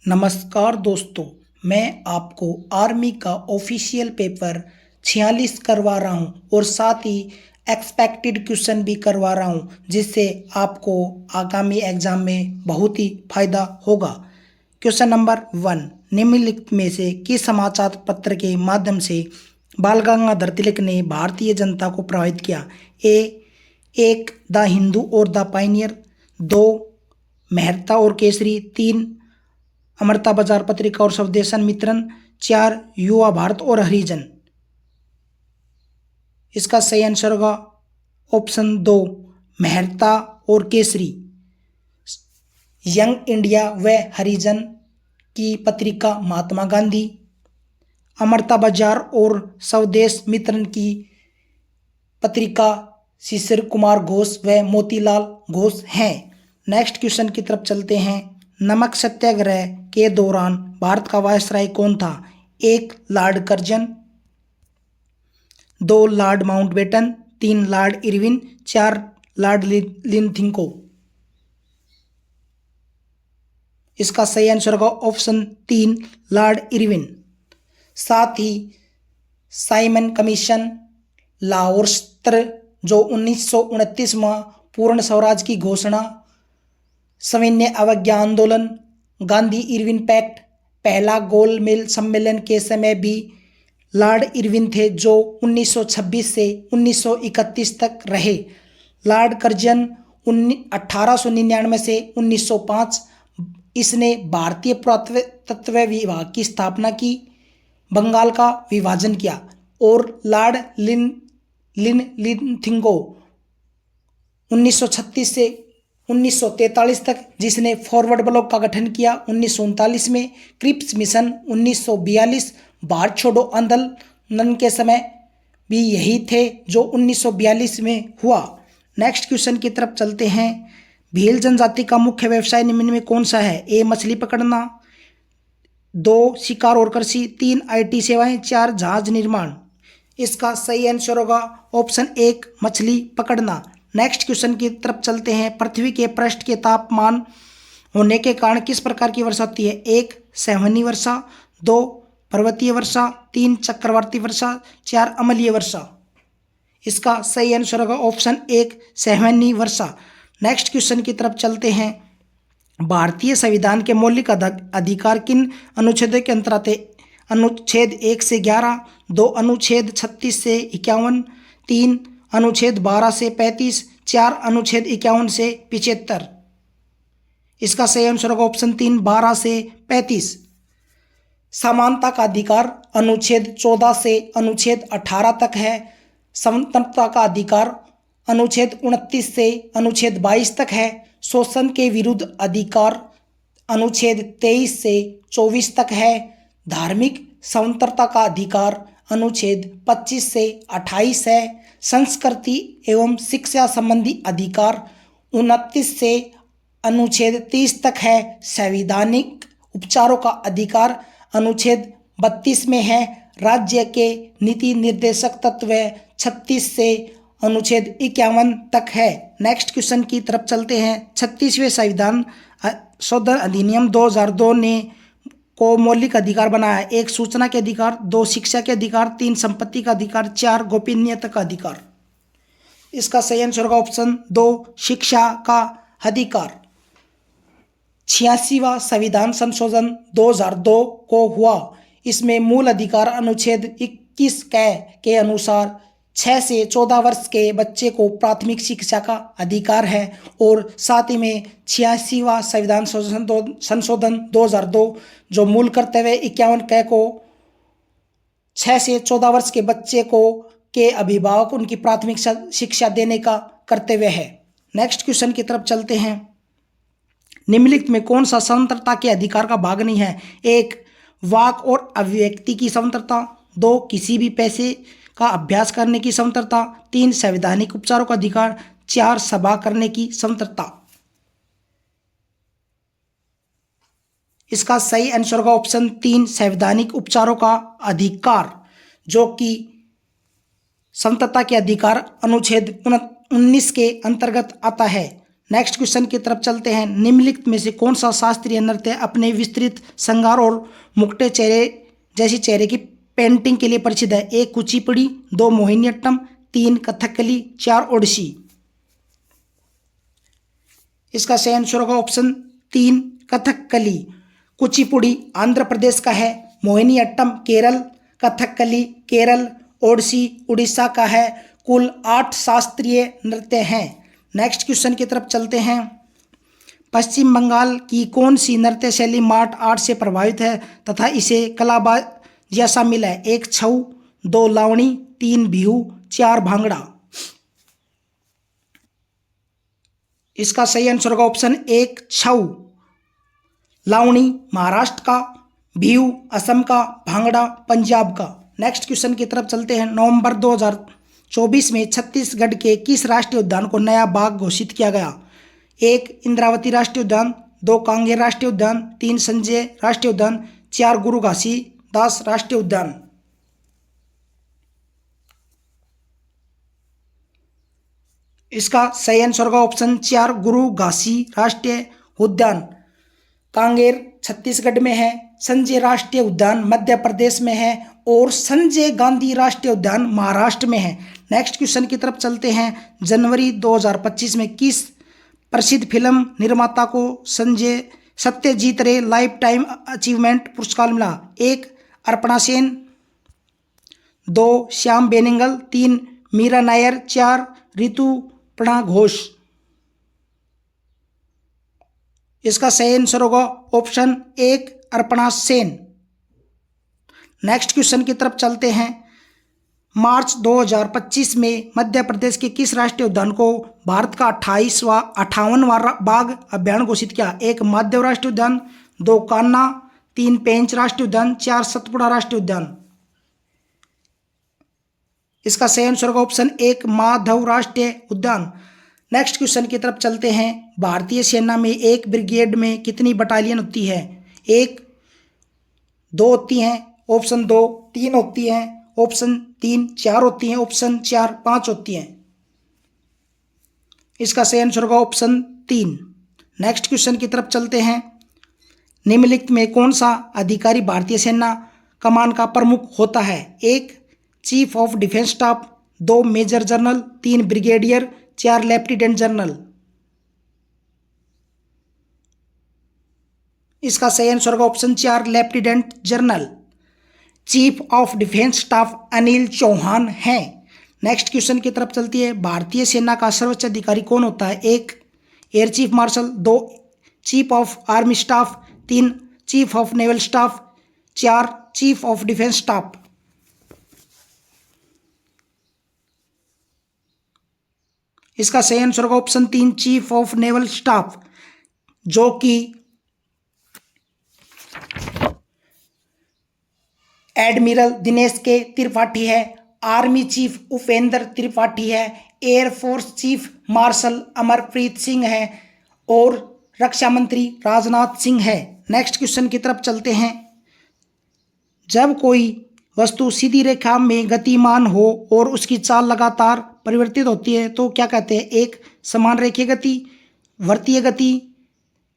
नमस्कार दोस्तों, मैं आपको आर्मी का ऑफिशियल पेपर 46 करवा रहा हूं और साथ ही एक्सपेक्टेड क्वेश्चन भी करवा रहा हूं, जिससे आपको आगामी एग्जाम में बहुत ही फायदा होगा। क्वेश्चन नंबर 1, निम्नलिखित में से किस समाचार पत्र के माध्यम से बाल गंगाधर तिलक ने भारतीय जनता को प्रभावित किया? एक द हिंदू और द पायनियर, 2 मेहता और केसरी, 3 अमृता बाजार पत्रिका और स्वदेशन मित्रन, 4 युवा भारत और हरिजन। इसका सही आंसर होगा ऑप्शन 2 मेहता और केसरी। यंग इंडिया व हरिजन की पत्रिका महात्मा गांधी, अमृता बाजार और स्वदेश मित्रन की पत्रिका शिशिर कुमार घोष व मोतीलाल घोष हैं। नेक्स्ट क्वेश्चन की तरफ चलते हैं। नमक सत्याग्रह के दौरान भारत का वायसराय कौन था? 1 lord Curzon, 2 lord Mountbatten, 3 lord Irwin, 4 lord Linlithgow. इसका सही आंसर होगा ऑप्शन 3 लॉर्ड इरविन। साथ ही साइमन कमीशन, लाहौर सत्र जो 1929 में पूर्ण स्वराज की घोषणा, सविनय अवज्ञा आंदोलन, गांधी इरविन पैक्ट, पहला गोलमेज सम्मेलन के समय भी लॉर्ड इरविन थे जो 1926 से 1931 तक रहे। लॉर्ड कर्जन 1899 से 1905, इसने भारतीय पुरातत्व विभाग की स्थापना की, बंगाल का विभाजन किया। और लॉर्ड लिनथिंगो 1936 से 1943 तक, जिसने फॉरवर्ड ब्लॉक का गठन किया 1939 में। क्रिप्स मिशन 1942, भारत छोड़ो आंदोलन के समय भी यही थे जो 1942 में हुआ। नेक्स्ट क्वेश्चन की तरफ चलते हैं। भील जनजाति का मुख्य व्यवसाय निम्न में कौन सा है? ए मछली पकड़ना, 2 शिकार और कृषि, 3 IT सेवाएं, 4 जहाज निर्माण। इसका सही आंसर होगा ऑप्शन 1 मछली पकड़ना। नेक्स्ट क्वेश्चन की तरफ चलते हैं। पृथ्वी के पृष्ठ के तापमान होने के कारण किस प्रकार की वर्षा होती है? 1 संवहनीय वर्षा, 2 पर्वतीय वर्षा, 3 चक्रवाती वर्षा, 4 अम्लीय वर्षा। इसका सही आंसर होगा ऑप्शन 1 संवहनीय वर्षा। नेक्स्ट क्वेश्चन की तरफ चलते हैं। भारतीय संविधान के मौलिक अधिकार किन अनुच्छेदों के अंतर्गत है? अनुच्छेद 1 से 11, 2 अनुच्छेद 36 से 51, 3 अनुच्छेद 12 से 35, 4 अनुच्छेद 51 से 75। इसका सही आंसर होगा ऑप्शन 3 12 से 35। समानता का अधिकार अनुच्छेद 14 से अनुच्छेद 18 तक है। स्वतंत्रता का अधिकार अनुच्छेद 29 से अनुच्छेद 22 तक है। शोषण के विरुद्ध अधिकार अनुच्छेद 23 से 24 तक है। धार्मिक स्वतंत्रता का अधिकार अनुच्छेद 25 से 28 है। संस्कृति एवं शिक्षा संबंधी अधिकार 29 से अनुच्छेद 30 तक है। संवैधानिक उपचारों का अधिकार अनुच्छेद 32 में है। राज्य के नीति निर्देशक तत्व 36 से अनुच्छेद 51 तक है। नेक्स्ट क्वेश्चन की तरफ चलते हैं। 36वें संविधान संशोधन अधिनियम 2002 ने को मौलिक अधिकार बनाया। 1 सूचना के अधिकार, 2 शिक्षा के अधिकार, 3 संपत्ति का अधिकार, 4 गोपनीयता का अधिकार। इसका सही आंसर होगा ऑप्शन 2 शिक्षा का अधिकार। 86वां संविधान संशोधन 2002 को हुआ। इसमें मूल अधिकार अनुच्छेद 21 के अनुसार 6 से 14 वर्ष के बच्चे को प्राथमिक शिक्षा का अधिकार है। और साथ ही में 86वां संविधान संशोधन 2002 जो मूल कर्तव्य 51 क को 6 से 14 वर्ष के बच्चे को के अभिभावक उनकी प्राथमिक शिक्षा देने का कर्तव्य है। नेक्स्ट क्वेश्चन की तरफ चलते हैं। निम्नलिखित में कौन सा स्वतंत्रता के अधिकार का भाग नहीं है? 1 वाक और अभिव्यक्ति की स्वतंत्रता, 2 किसी भी पैसे का अभ्यास करने की स्वतंत्रता, 3 संवैधानिक उपचारों का अधिकार, 4 सभा करने की स्वतंत्रता। इसका सही आंसर होगा ऑप्शन 3 संवैधानिक उपचारों का अधिकार, जो कि स्वतंत्रता के अधिकार अनुच्छेद 19 के अंतर्गत आता है। नेक्स्ट क्वेश्चन की तरफ चलते हैं। निम्नलिखित में से कौन सा शास्त्रीय नृत्य अपने विस्तृत श्रृंगार और मुकुटे चेहरे जैसी चेहरे की पेंटिंग के लिए प्रसिद्ध है? 1 कुचिपुड़ी, 2 मोहिनीअट्टम, 3 कथकली, 4 ओडिसी। इसका सही आंसर होगा ऑप्शन 3 कथकली। कुचिपुड़ी आंध्र प्रदेश का है, मोहिनीअट्टम केरल, कथकली केरल, ओडिसी उड़ीसा का है। कुल 8 शास्त्रीय नृत्य हैं। नेक्स्ट क्वेश्चन की तरफ चलते हैं। पश्चिम बंगाल की कौन सी नृत्य शैली मार्ट आर्ट से प्रभावित है तथा इसे कलाबाज जैसा मिला है? 1 छऊ, 2 लावणी, 3 बिहू, 4 भांगड़ा। इसका सही आंसर होगा ऑप्शन 1 छऊ। लावणी महाराष्ट्र का, बिहू असम का, भांगड़ा पंजाब का। नेक्स्ट क्वेश्चन की तरफ चलते हैं। नवंबर 2024 में छत्तीसगढ़ के किस राष्ट्रीय उद्यान को नया बाघ घोषित किया गया? 1 इंद्रावती राष्ट्रीय उद्यान, 2 कांगेर राष्ट्रीय उद्यान, 3 संजय राष्ट्रीय उद्यान, 4 गुरु घासीदास राष्ट्रीय उद्यान। इसका सही आंसर होगा ऑप्शन 4 गुरु घासी राष्ट्रीय उद्यान। कांगेर छत्तीसगढ़ में है, संजय राष्ट्रीय उद्यान मध्य प्रदेश में है और संजय गांधी राष्ट्रीय उद्यान महाराष्ट्र में है। नेक्स्ट क्वेश्चन की तरफ चलते हैं। जनवरी 2025 में किस प्रसिद्ध फिल्म निर्माता को संजय सत्यजीत रे लाइफ टाइम अचीवमेंट पुरस्कार मिला? 1 अर्पणा सेन, 2 श्याम बेनेगल, 3 मीरा नायर, 4 ऋतुपर्णा घोष। इसका सही आंसर होगा option 1 Arpana Sen. Next question की तरफ चलते हैं। मार्च 2025 में मध्य प्रदेश के किस राष्ट्रीय उद्यान को भारत का 58वां बाघ अभ्यारण्य घोषित किया? 1 माधव राष्ट्रीय उद्यान, 2 कान्हा, 3 पेंच राष्ट्रीय उद्यान, 4 सतपुड़ा राष्ट्रीय उद्यान। इसका सही आंसर होगा ऑप्शन 1 माधव राष्ट्रीय उद्यान। नेक्स्ट क्वेश्चन की तरफ चलते हैं। भारतीय सेना में एक ब्रिगेड में कितनी बटालियन होती है? 1, 2 होती हैं, ऑप्शन 2 3 होती हैं, ऑप्शन 3 4 होती हैं, ऑप्शन 4 5 होती हैं। इसका सही आंसर होगा ऑप्शन 3। नेक्स्ट क्वेश्चन की तरफ चलते हैं। निम्नलिखित में कौन सा अधिकारी भारतीय सेना कमान का प्रमुख होता है? 1 chief of defence staff, 2 major general, 3 brigadier, 4 lieutenant general. इसका सही आंसर होगा option 4 lieutenant general. Chief of defence staff Anil Chauhan हैं। नेक्स्ट क्वेश्चन की तरफ चलती है। भारतीय सेना का सर्वोच्च अधिकारी कौन होता है? 1 air chief marshal, 2 chief of army staff, 3 chief of naval staff, 4 chief of defence staff. इसका सही आंसर होगा option 3 chief of naval staff, जो कि एडमिरल दिनेश के त्रिपाठी है, आर्मी चीफ उपेंद्र त्रिपाठी है, air force chief marshal Amarpreet Singh है और रक्षा मंत्री राजनाथ सिंह है। नेक्स्ट क्वेश्चन की तरफ चलते हैं। जब कोई वस्तु सीधी रेखा में गतिमान हो और उसकी चाल लगातार परिवर्तित होती है तो क्या कहते हैं? 1 समान रेखीय गति, वृत्तीय गति,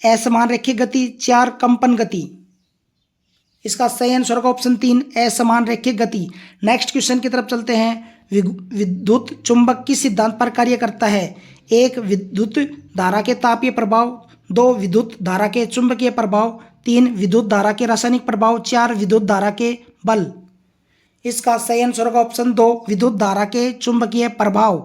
असमान रेखीय गति, 4 कंपन गति। इसका सही आंसर होगा ऑप्शन 3 असमान रेखीय गति। नेक्स्ट क्वेश्चन की तरफ चलते हैं। विद्युत चुंबक किस सिद्धांत पर कार्य करता है? 1 विद्युत धारा के तापीय प्रभाव, 2 विद्युत धारा के चुंबकीय प्रभाव, 3 विद्युत धारा के रासायनिक प्रभाव, 4 विद्युत धारा के बल। इसका सही आंसर होगा ऑप्शन 2 विद्युत धारा के चुंबकीय प्रभाव।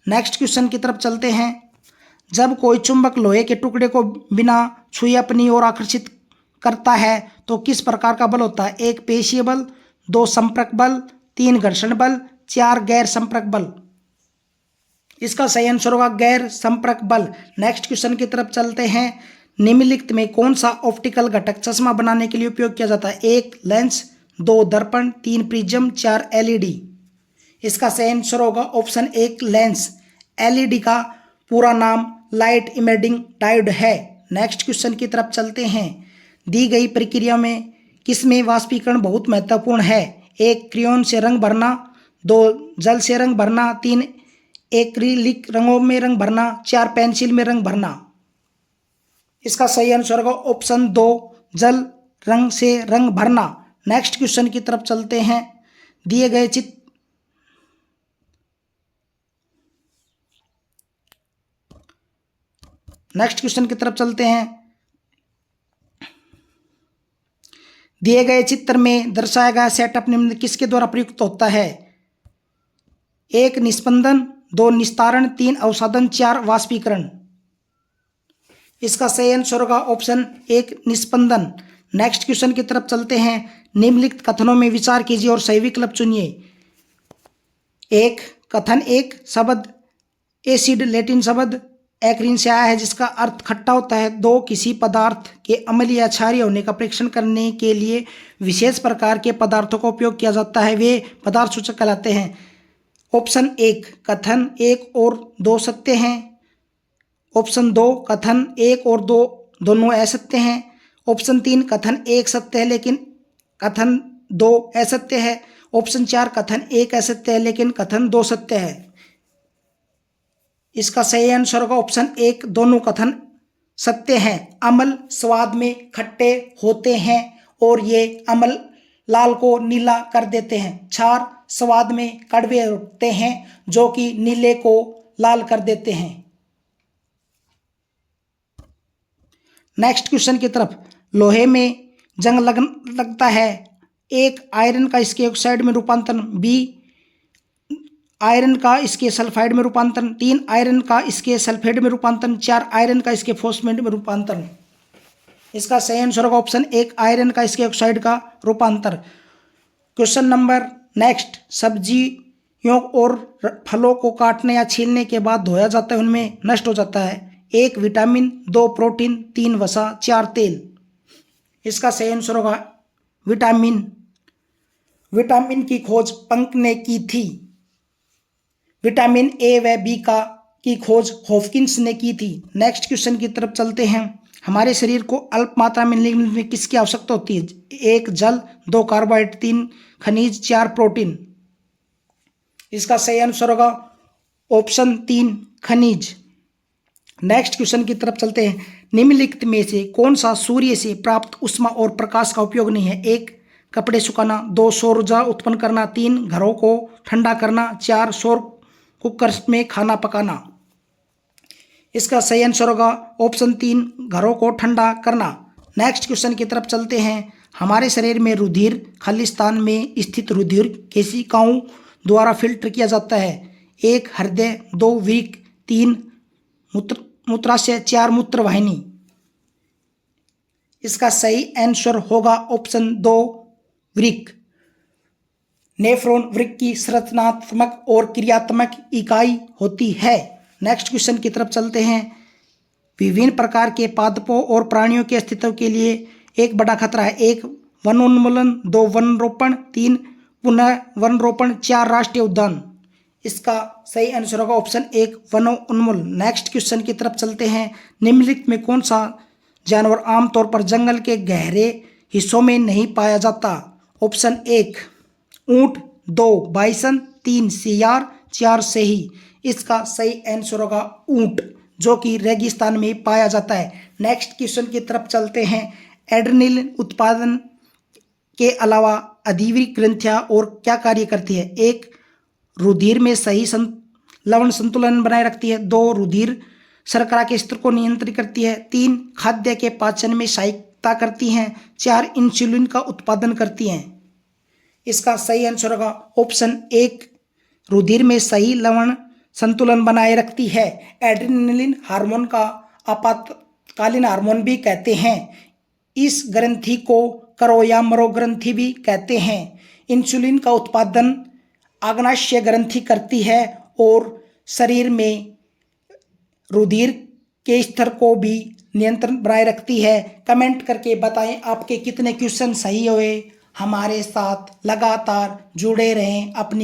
नेक्स्ट क्वेश्चन की तरफ चलते हैं। जब कोई चुंबक लोहे के टुकड़े को बिना छुए अपनी ओर आकर्षित करता है तो किस प्रकार का बल होता है? 1 पेशीय बल, 2 संपर्क बल, 3 घर्षण बल, 4 गैर संपर्क बल। इसका सही आंसर होगा गैर संपर्क बल। नेक्स्ट क्वेश्चन की तरफ चलते हैं। निम्नलिखित में कौन सा ऑप्टिकल घटक चश्मा बनाने के लिए उपयोग किया जाता है? 1 लेंस, 2 दर्पण, 3 प्रिज्म, 4 एलईडी। इसका सही आंसर होगा ऑप्शन 1 लेंस। एलईडी का पूरा नाम लाइट इमिटिंग डायोड है। नेक्स्ट क्वेश्चन की तरफ चलते हैं। दी गई प्रक्रिया में किसमें वाष्पीकरण बहुत महत्वपूर्ण है? 1 क्रेयॉन से रंग भरना, 2 जल से रंग भरना, 3 एक्रिलिक रंगों में रंग भरना, 4 पेंसिल में रंग भरना। इसका सही आंसर होगा ऑप्शन 2 जल रंग से रंग भरना। नेक्स्ट क्वेश्चन की तरफ चलते हैं। दिए गए चित्र नेक्स्ट क्वेश्चन की तरफ चलते हैं। दिए गए चित्र में दर्शाया गया सेटअप निम्न किसके द्वारा प्रयुक्त होता है? 1 निस्पंदन, 2 निस्तारण, 3 अवसादन, 4 वाष्पीकरण। इसका सही आंसर होगा ऑप्शन 1 निस्पंदन। नेक्स्ट क्वेश्चन की तरफ चलते हैं। निम्नलिखित कथनों में विचार कीजिए और सही विकल्प चुनिए। 1 कथन 1 शब्द एसिड लैटिन शब्द एक्रिन से आया है जिसका अर्थ खट्टा होता है। 2 किसी पदार्थ के अम्लीय या क्षारीय होने का परीक्षण करने के लिए विशेष प्रकार के पदार्थों का उपयोग किया जाता है, वे पदार्थ सूचक कहलाते हैं। ऑप्शन 1 कथन 1 और 2 सत्य हैं। ऑप्शन 2 कथन 1 और 2 दोनों असत्य हैं। ऑप्शन 3 कथन 1 सत्य है लेकिन कथन 2 असत्य है। ऑप्शन 4 कथन 1 असत्य है लेकिन कथन 2 सत्य है। इसका सही आंसर होगा ऑप्शन 1 दोनों कथन सत्य हैं। अम्ल स्वाद में खट्टे होते हैं और ये अम्ल लाल को नीला कर देते हैं। क्षार स्वाद में कड़वे होते हैं जो कि नीले को लाल कर देते हैं। नेक्स्ट क्वेश्चन की तरफ। लोहे में जंग लगता है। 1 आयरन का इसके ऑक्साइड में रूपांतरण, बी आयरन का इसके सल्फाइड में रूपांतरण, 3 आयरन का इसके सल्फेट में रूपांतरण, 4 आयरन का इसके फॉस्फेट में रूपांतरण। इसका सही आंसर होगा ऑप्शन 1 आयरन का इसके ऑक्साइड का रूपांतर। Question number next. सब्जियों और फलों को काटने या छीलने के बाद धोया जाता है, उनमें नष्ट हो जाता है। 1 विटामिन, 2 प्रोटीन, 3 वसा, 4 तेल। इसका सही आंसर होगा विटामिन। विटामिन की खोज पंक ने की थी। विटामिन ए व बी की खोज हॉपकिंस ने की थी। नेक्स्ट क्वेश्चन की तरफ चलते हैं। हमारे शरीर को अल्प मात्रा में मिलने में किसकी आवश्यकता होती है? 1 जल, 2 कार्बोहाइड्रेट, 3 खनिज, 4 प्रोटीन। इसका सही आंसर होगा ऑप्शन 3 खनिज। नेक्स्ट क्वेश्चन की तरफ चलते हैं। निम्नलिखित में से कौन सा सूर्य से प्राप्त ऊष्मा और प्रकाश का उपयोग नहीं है? 1 कपड़े सुखाना, 2 सौर ऊर्जा उत्पन्न करना, 3 घरों को ठंडा करना, 4 सौर कुकर में खाना पकाना। इसका सही आंसर होगा ऑप्शन 3 घरों को ठंडा करना। नेक्स्ट क्वेश्चन की तरफ चलते हैं। हमारे शरीर में रुधिर खालिस्तान में स्थित रुधिर केशिकाओं द्वारा फिल्टर किया जाता है। 1 हृदय, 2 वृक्क, 3 मूत्राशय, 4 मूत्रवाहिनी। इसका सही आंसर होगा ऑप्शन 2 वृक्क। नेफ्रॉन वृक्क की संरचनात्मक और क्रियात्मक इकाई होती है। नेक्स्ट क्वेश्चन की तरफ चलते हैं। विभिन्न प्रकार के पादपों और प्राणियों के अस्तित्व के लिए एक बड़ा खतरा है। 1 वनोन्मूलन, 2 वन रोपण, 3 पुनः वन रोपण, 4 राष्ट्रीय उद्यान। इसका सही आंसर होगा ऑप्शन 1 वनोन्मूलन। नेक्स्ट क्वेश्चन की तरफ चलते हैं। निम्नलिखित में कौन सा जानवर आमतौर पर जंगल के गहरे हिस्सों में नहीं पाया जाता? ऑप्शन 1 ऊंट, 2 बाइसन, 3 सियार, 4 सही। इसका सही आंसर होगा ऊंट जो कि रेगिस्तान में पाया जाता है। नेक्स्ट क्वेश्चन की तरफ चलते हैं। एड्रेनलिन उत्पादन के अलावा अधिवृक्क ग्रंथियां और क्या कार्य करती है? 1 रुधिर में सही लवण संतुलन बनाए रखती है, 2 रुधिर शर्करा के स्तर को नियंत्रित करती है, 3 खाद्य के पाचन में सहायता करती हैं, 4 इंसुलिन का उत्पादन करती हैं। इसका सही आंसर होगा ऑप्शन 1 रुधिर में सही लवण संतुलन बनाए रखती है। एड्रेनलिन हार्मोन का आपातकालीन हार्मोन भी कहते हैं। इस ग्रंथि को करो या मरो ग्रंथि भी कहते हैं। इंसुलिन का उत्पादन आग्नाशय ग्रंथि करती है और शरीर में रुधिर के स्तर को भी नियंत्रण बनाए रखती है। कमेंट करके बताएं आपके कितने क्वेश्चन सही हुए। हमारे साथ लगातार जुड़े रहें। अपनी